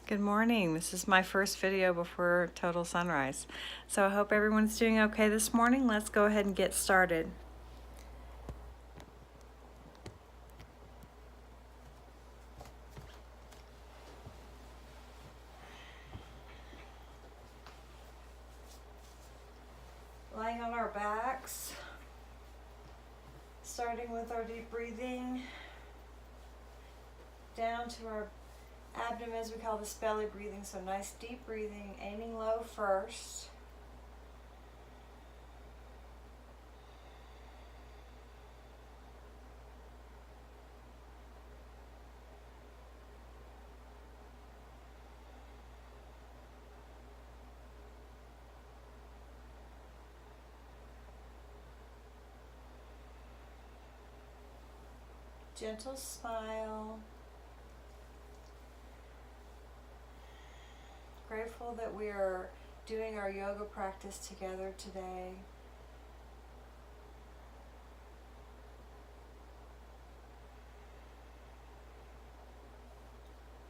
Good morning. This is my first video before total sunrise. So I hope everyone's doing okay this morning. Let's go ahead and get started. Lying on our backs, starting with our deep breathing down to our abdomen, as we call this belly breathing. So nice deep breathing, aiming low first. Gentle smile. Grateful that we are doing our yoga practice together today.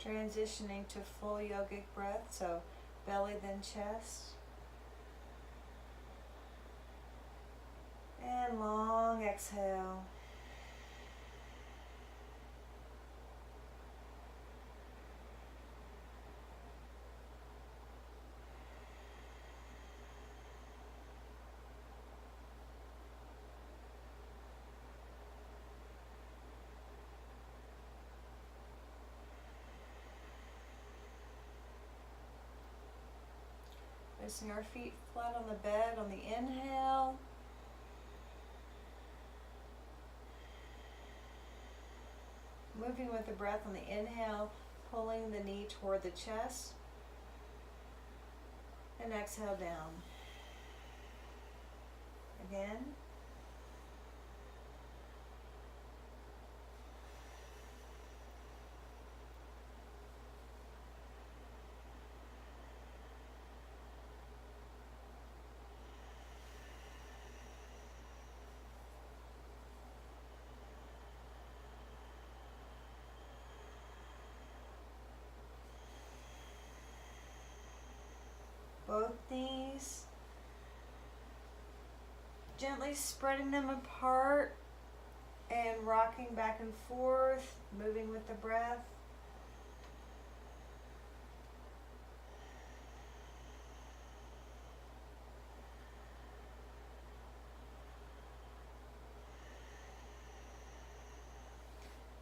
Transitioning to full yogic breath, so belly then chest. And long exhale. Placing our feet flat on the bed on the inhale. Moving with the breath on the inhale, pulling the knee toward the chest. And exhale down. Again. Both knees. Gently spreading them apart and rocking back and forth, moving with the breath.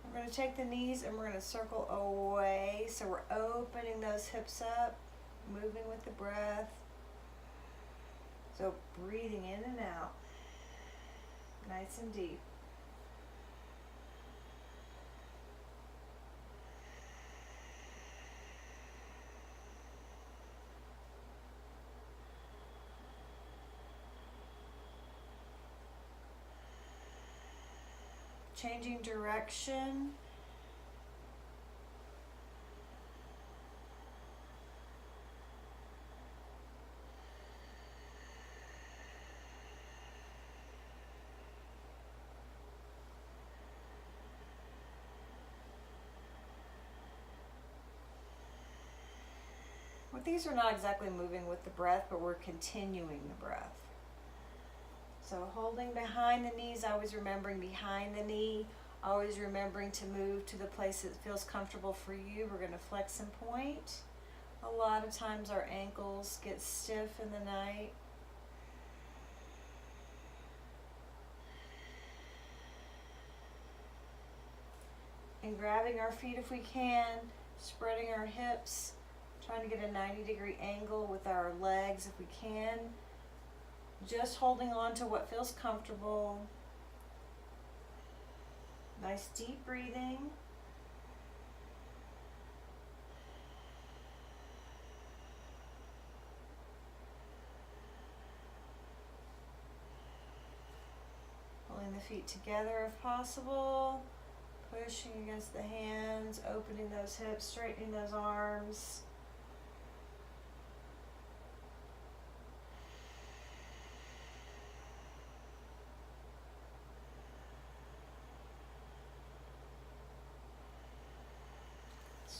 We're going to take the knees and we're going to circle away. So we're opening those hips up, moving with the breath. So breathing in and out, nice and deep. Changing direction. Well, these are not exactly moving with the breath, but we're continuing the breath. So holding behind the knees, always remembering behind the knee, always remembering to move to the place that feels comfortable for you. We're going to flex and point. A lot of times our ankles get stiff in the night. And grabbing our feet if we can, spreading our hips, trying to get a 90-degree angle with our legs if we can. Just holding on to what feels comfortable. Nice deep breathing. Pulling the feet together if possible. Pushing against the hands, opening those hips, straightening those arms.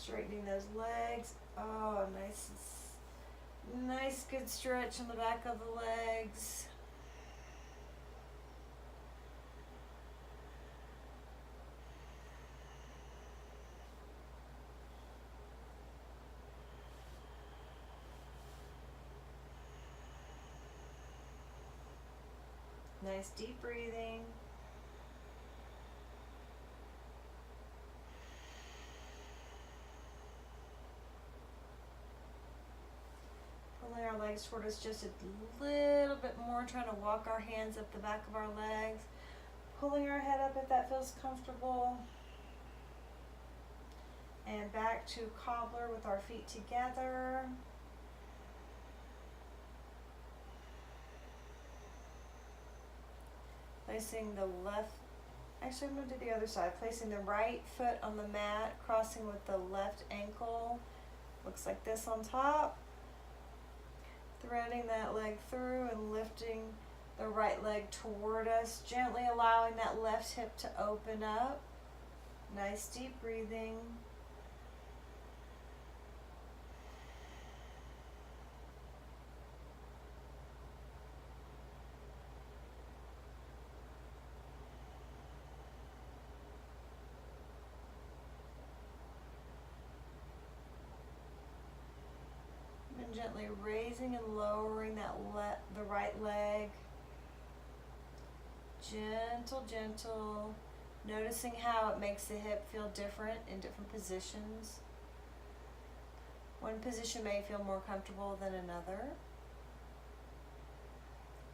Straightening those legs. Oh, nice good stretch on the back of the legs. Nice deep breathing. Pulling our legs toward us just a little bit more, trying to walk our hands up the back of our legs. Pulling our head up if that feels comfortable. And back to cobbler with our feet together. Placing the left, actually I'm going to do the other side. Placing the right foot on the mat, crossing with the left ankle. Looks like this on top. Threading that leg through and lifting the right leg toward us. Gently allowing that left hip to open up. Nice deep breathing. Gently raising and lowering that the right leg. Gentle, gentle. Noticing how it makes the hip feel different in different positions. One position may feel more comfortable than another.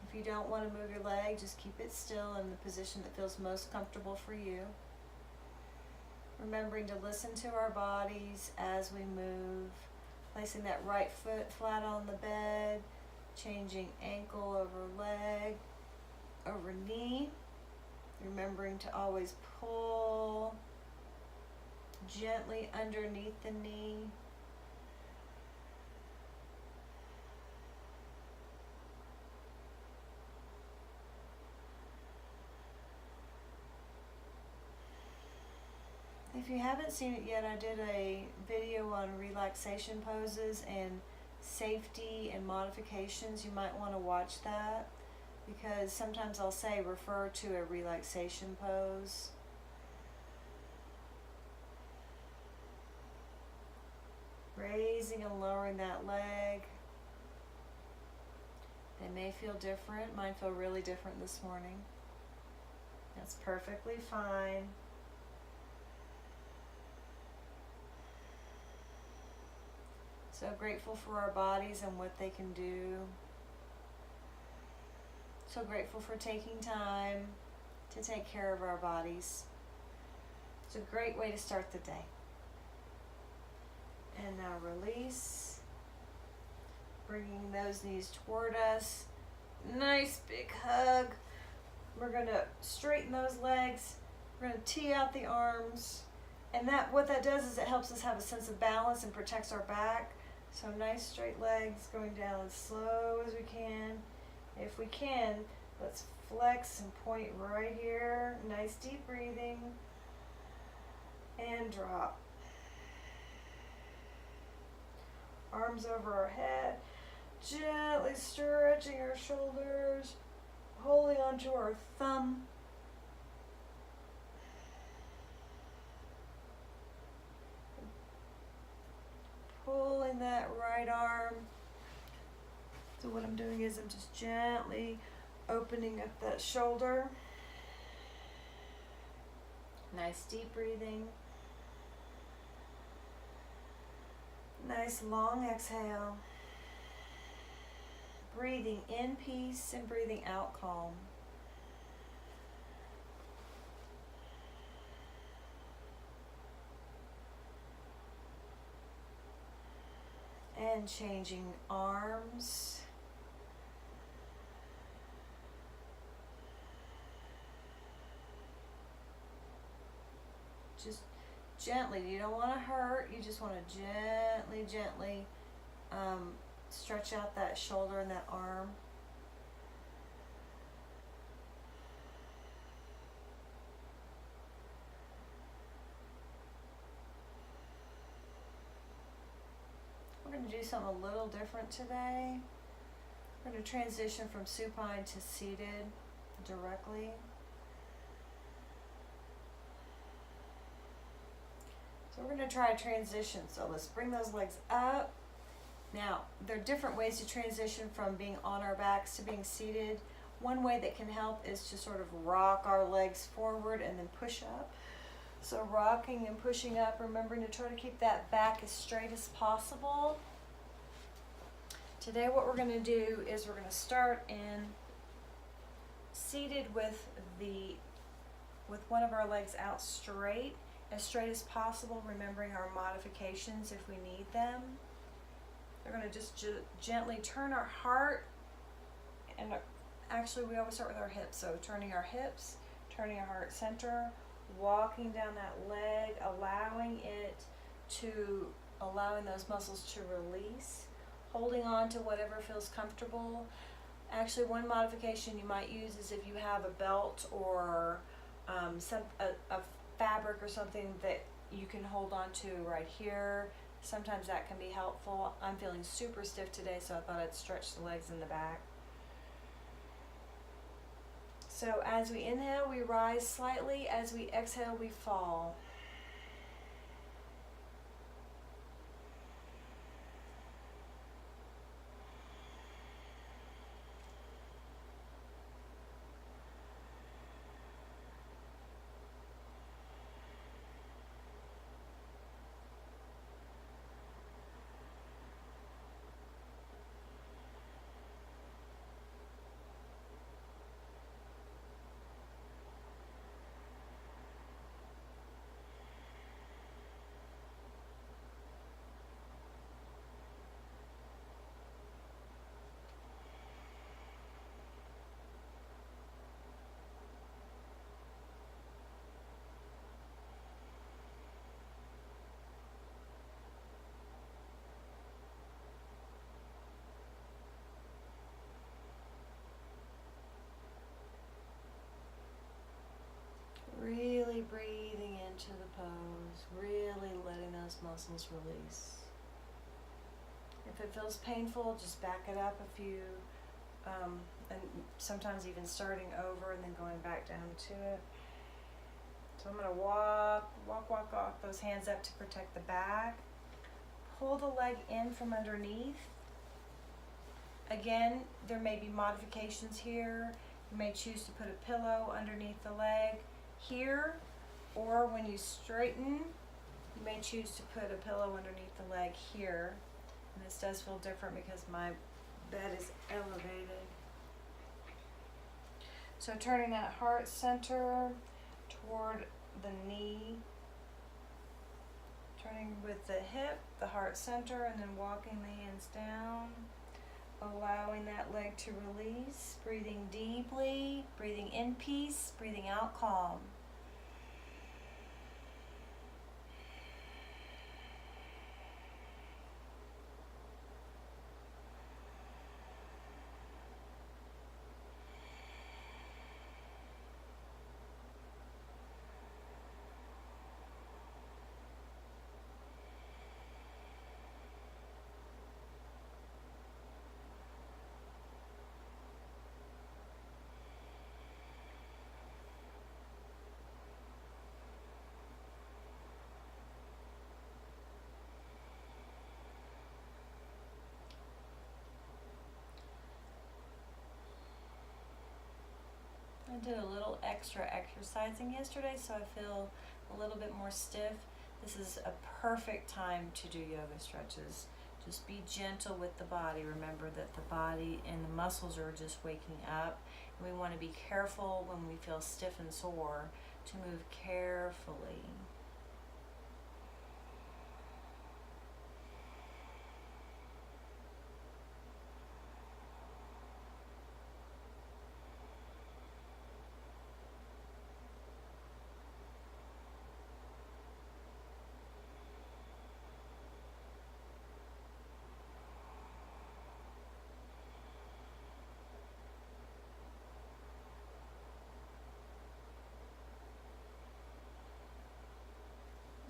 If you don't want to move your leg, just keep it still in the position that feels most comfortable for you. Remembering to listen to our bodies as we move. Placing that right foot flat on the bed, changing ankle over leg, over knee. Remembering to always pull gently underneath the knee. If you haven't seen it yet, I did a video on relaxation poses and safety and modifications. You might want to watch that because sometimes I'll say refer to a relaxation pose. Raising and lowering that leg. They may feel different. Mine feel really different this morning. That's perfectly fine. So grateful for our bodies and what they can do. So grateful for taking time to take care of our bodies. It's a great way to start the day. And now release. Bringing those knees toward us. Nice big hug. We're going to straighten those legs. We're going to tee out the arms. And what that does is it helps us have a sense of balance and protects our back. So nice straight legs going down as slow as we can. If we can, let's flex and point right here. Nice deep breathing. And drop. Arms over our head. Gently stretching our shoulders. Holding onto our thumb. Pulling that right arm. So what I'm doing is I'm just gently opening up that shoulder. Nice deep breathing. Nice long exhale. Breathing in peace and breathing out calm. And changing arms. Just gently, you don't want to hurt, you just want to gently stretch out that shoulder and that arm. to do something a little different today. We're going to transition from supine to seated directly. So we're going to try a transition. So let's bring those legs up. Now, there are different ways to transition from being on our backs to being seated. One way that can help is to sort of rock our legs forward and then push up. So rocking and pushing up, remembering to try to keep that back as straight as possible. Today what we're going to do is we're going to start in seated with one of our legs out straight as possible, remembering our modifications if we need them. We're going to just gently turn our heart, and actually we always start with our hips, so turning our hips, turning our heart center, walking down that leg, allowing those muscles to release, holding on to whatever feels comfortable. Actually, one modification you might use is if you have a belt or a fabric or something that you can hold on to right here. Sometimes that can be helpful. I'm feeling super stiff today, so I thought I'd stretch the legs in the back. So as we inhale, we rise slightly. As we exhale, we fall. Really breathing into the pose, really letting those muscles release. If it feels painful, just back it up a few, and sometimes even starting over and then going back down to it. So I'm going to walk those hands up to protect the back. Pull the leg in from underneath. Again, there may be modifications here. You may choose to put a pillow underneath the leg here, or when you straighten, you may choose to put a pillow underneath the leg here. And this does feel different because my bed is elevated. So turning that heart center toward the knee, turning with the hip, the heart center, and then walking the hands down, allowing that leg to release, breathing deeply, breathing in peace, breathing out calm. I did a little extra exercising yesterday, so I feel a little bit more stiff. This is a perfect time to do yoga stretches. Just be gentle with the body. Remember that the body and the muscles are just waking up. And we want to be careful when we feel stiff and sore to move carefully.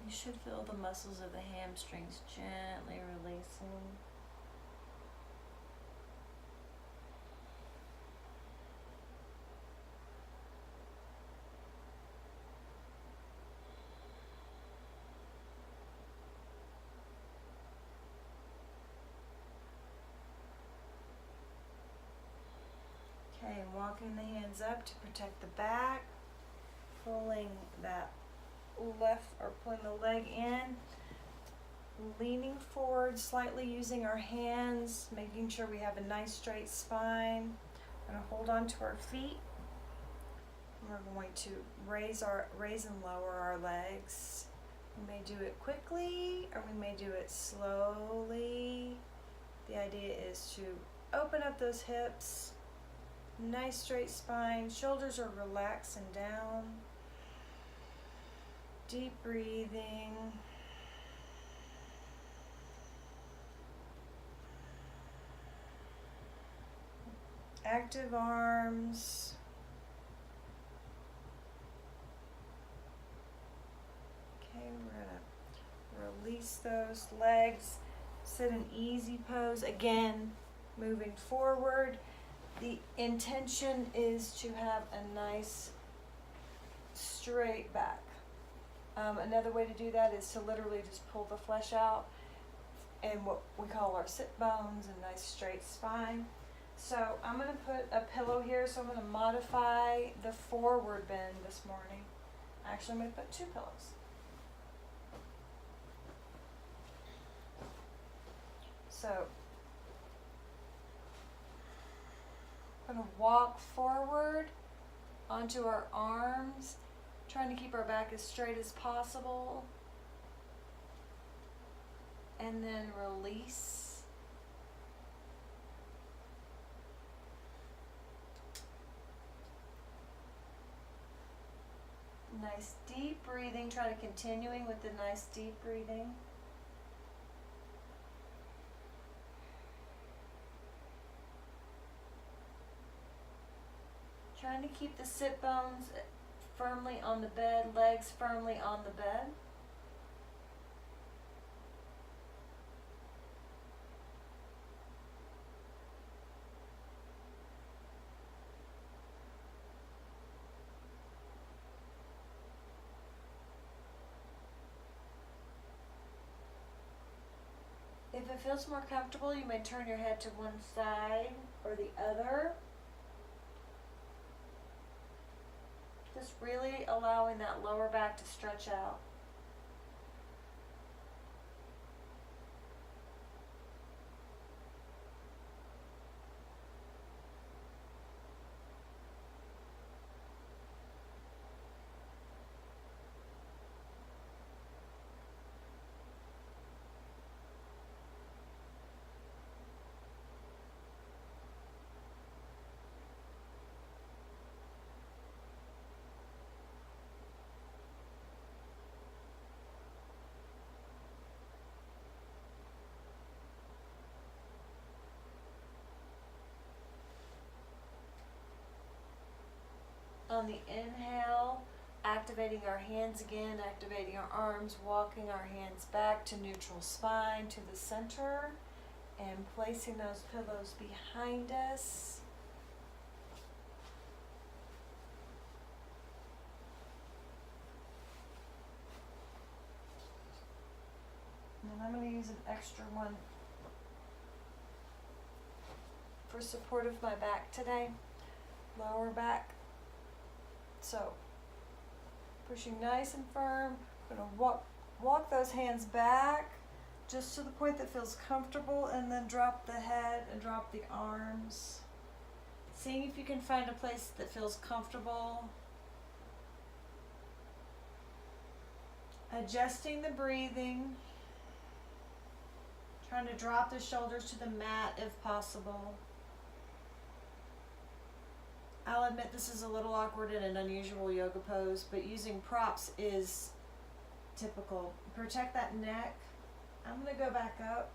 You should feel the muscles of the hamstrings gently releasing. hands up to protect the back, pulling that pulling the leg in, leaning forward slightly using our hands, making sure we have a nice straight spine. We're going to hold on to our feet. We're going to raise and lower our legs. We may do it quickly or we may do it slowly. The idea is to open up those hips, nice straight spine, shoulders are relaxed and down. Deep breathing. Active arms. Okay, we're gonna release those legs. Sit in easy pose. Again, moving forward. The intention is to have a nice straight back. Another way to do that is to literally just pull the flesh out and what we call our sit bones and nice straight spine. So I'm going to put a pillow here, so I'm going to modify the forward bend this morning. Actually, I'm going to put 2 pillows. So I'm going to walk forward onto our arms, trying to keep our back as straight as possible, and then release. Nice deep breathing, try to continuing with the nice deep breathing. Trying to keep the sit bones firmly on the bed, legs firmly on the bed. If it feels more comfortable, you may turn your head to one side or the other. Just really allowing that lower back to stretch out. On the inhale, activating our hands again, activating our arms, walking our hands back to neutral spine, to the center, and placing those pillows behind us. And I'm going to use an extra one for support of my back today, lower back. So, pushing nice and firm. I'm going to walk those hands back just to the point that feels comfortable, and then drop the head and drop the arms. Seeing if you can find a place that feels comfortable. Adjusting the breathing. Trying to drop the shoulders to the mat if possible. I'll admit this is a little awkward in an unusual yoga pose, but using props is typical. Protect that neck. I'm going to go back up,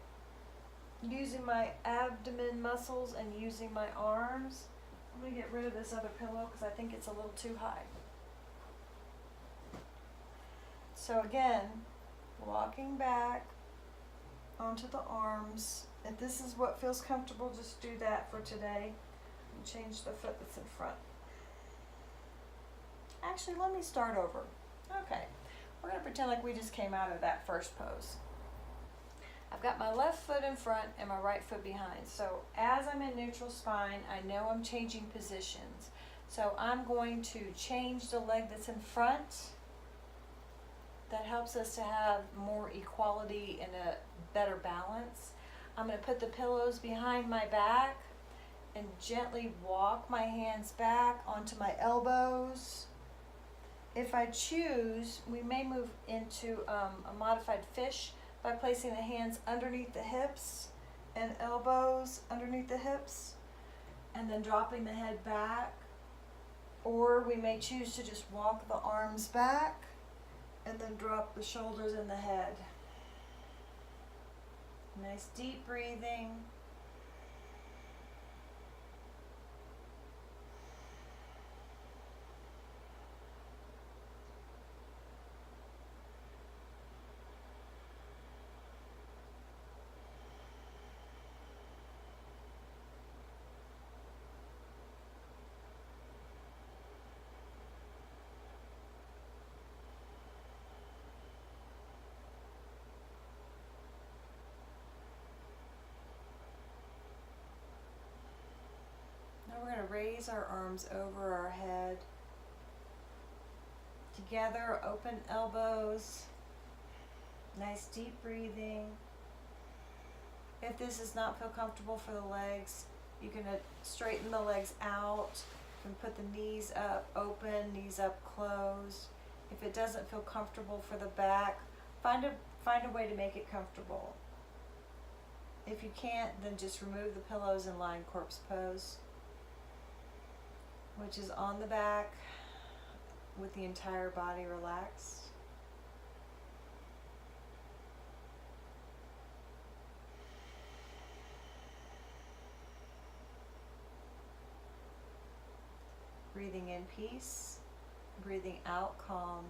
using my abdomen muscles and using my arms. I'm going to get rid of this other pillow because I think it's a little too high. So again, walking back onto the arms. If this is what feels comfortable, just do that for today. Change the foot that's in front. Actually, let me start over. Okay, we're going to pretend like we just came out of that first pose. I've got my left foot in front and my right foot behind. So as I'm in neutral spine, I know I'm changing positions. So I'm going to change the leg that's in front. That helps us to have more equality and a better balance. I'm going to put the pillows behind my back and gently walk my hands back onto my elbows. If I choose, we may move into a modified fish by placing the hands underneath the hips and elbows underneath the hips and then dropping the head back. Or we may choose to just walk the arms back and then drop the shoulders and the head. Nice deep breathing. Now we're going to raise our arms over our head. Together, open elbows. Nice deep breathing. If this does not feel comfortable for the legs, you can straighten the legs out and put the knees up open, knees up closed. If it doesn't feel comfortable for the back, find a way to make it comfortable. If you can't, then just remove the pillows and lie in corpse pose, which is on the back with the entire body relaxed. Breathing in peace, breathing out calm.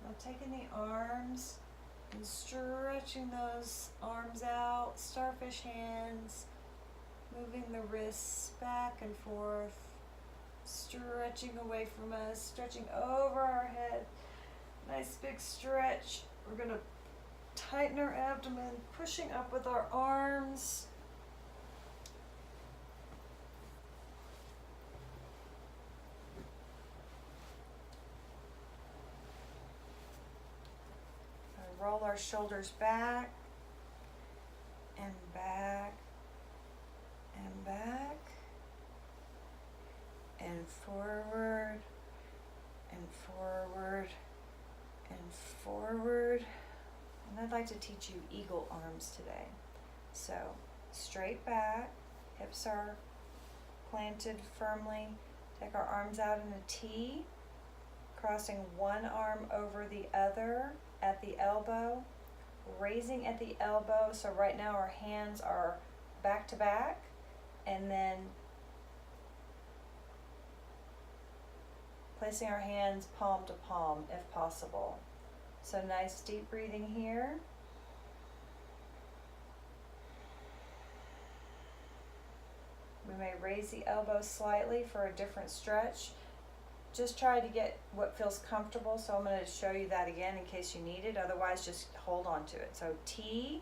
Now taking the arms and stretching those arms out, starfish hands, moving the wrists back and forth, stretching away from us, stretching over our head. Nice big stretch. We're going to tighten our abdomen, pushing up with our arms. Roll our shoulders back and back and back and forward and forward and forward. And I'd like to teach you eagle arms today. So straight back, hips are planted firmly. Take our arms out in a T, crossing one arm over the other at the elbow, raising at the elbow. So right now our hands are back to back, and then placing our hands palm to palm if possible. So nice deep breathing here. We may raise the elbow slightly for a different stretch. Just try to get what feels comfortable, so I'm going to show you that again in case you need it. Otherwise, just hold on to it. So T,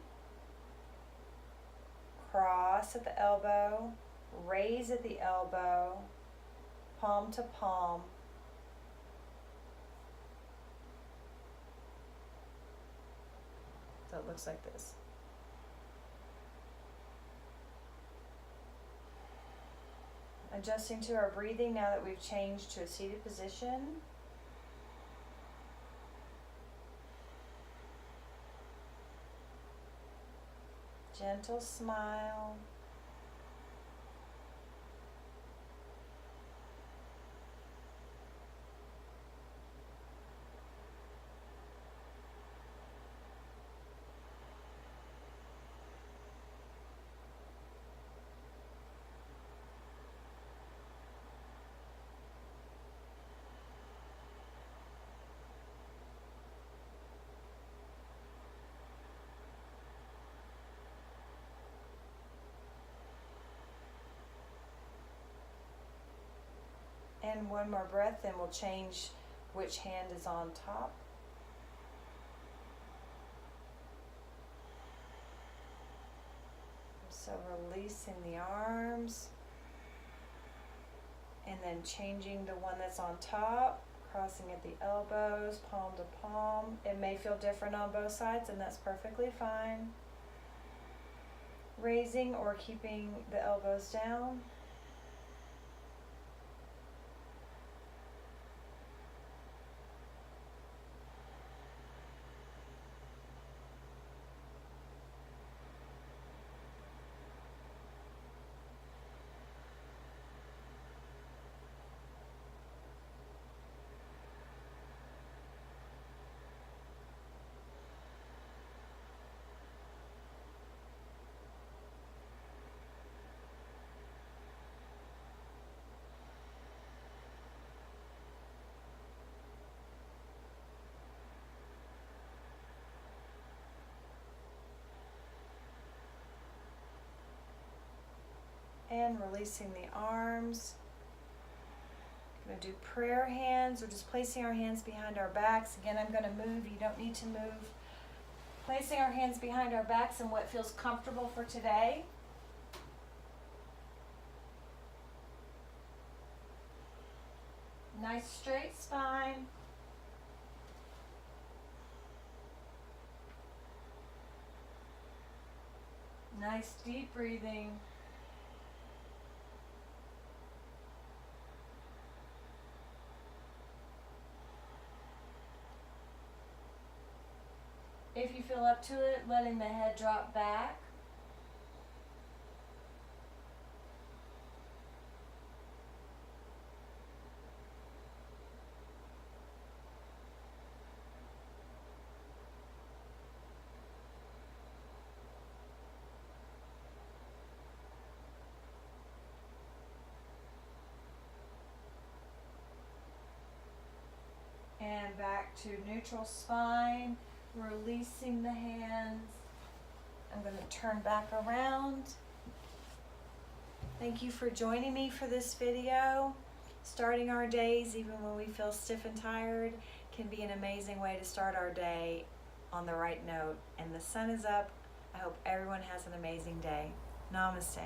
cross at the elbow, raise at the elbow, palm to palm. So it looks like this. Adjusting to our breathing now that we've changed to a seated position. Gentle smile. And one more breath, then we'll change which hand is on top. So releasing the arms, and then changing the one that's on top, crossing at the elbows, palm to palm. It may feel different on both sides, and that's perfectly fine. Raising or keeping the elbows down. And releasing the arms. I'm going to do prayer hands, or just placing our hands behind our backs. Again, I'm going to move. You don't need to move. Placing our hands behind our backs in what feels comfortable for today. Nice straight spine. Nice deep breathing. If you feel up to it, letting the head drop back. And back to neutral spine. Releasing the hands. I'm going to turn back around. Thank you for joining me for this video. Starting our days, even when we feel stiff and tired, can be an amazing way to start our day on the right note. And the sun is up. I hope everyone has an amazing day. Namaste.